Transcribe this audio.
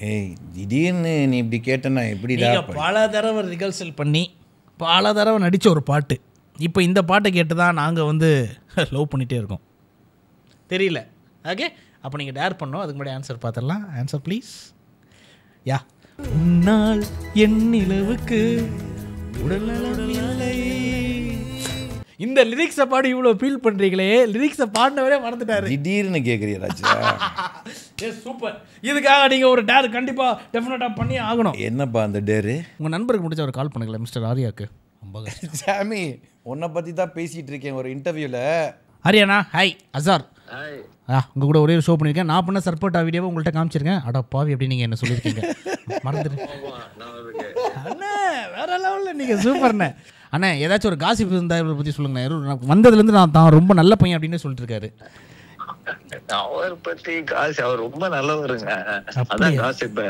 ஏய் திடீர்னு நீ இப்படி கேட்டனா எப்படிடா? நீங்கள் பல தடவை ரிகர்சல் பண்ணி பல தடவை நடித்த ஒரு பாட்டு. இப்போ இந்த பாட்டை கேட்டு தான் நாங்கள் வந்து லவ் பண்ணிகிட்டே இருக்கோம். தெரியல. ஓகே, அப்போ நீங்கள் டேர் பண்ணோம். அதுக்கு முன்னாடி ஆன்சர் பார்த்துடலாம். Answer please. யா. உன்னால் என் நிலவுக்கு உடல்நலமில்லை. இந்த லிரிக்ஸை பாடி இவ்வளோ ஃபீல் பண்ணுறீங்களே, லிரிக்ஸை பாடினவரே மறந்துட்டாரு. திடீர்னு கேட்குறியா ராஜா? சூப்பர். இதுக்காக நீங்கள் ஒரு டேர் கண்டிப்பாக டெஃபினட்டாக பண்ணி ஆகணும். என்னப்பா அந்த டேரு? உங்கள் நண்பருக்கு முடிச்ச ஒரு கால் பண்ணுங்களேன் மிஸ்டர் ஆரியாவுக்கு. சாமி உன்னை பற்றி தான் பேசிகிட்டு இருக்கேன் ஒரு இன்டர்வியூவில். ஆரியாண்ணா ஹாய். அசார் உங்கள் கூட ஒரே ஒரு ஷோ பண்ணியிருக்கேன். நான் பண்ண சர்போட்டா வீடியோவை உங்கள்கிட்ட காமிச்சிருக்கேன். அட பாவி அப்படின்னு நீங்கள் என்ன சொல்லியிருக்கீங்க. மறந்துடு அண்ணா. வேற லெவலில் நீங்கள் சூப்பர்ண்ணே. அண்ணா ஏதாச்சும் ஒரு காசிப் இருந்தால் இவரை பற்றி சொல்லுங்கண்ணா. வந்ததுலேருந்து நான் தான் ரொம்ப நல்ல பையன் அப்படின்னு சொல்லிட்டு இருக்காரு. அவர் பத்தி காசு அவர் ரொம்ப நல்லவருங்க. அதான் காசிப்ப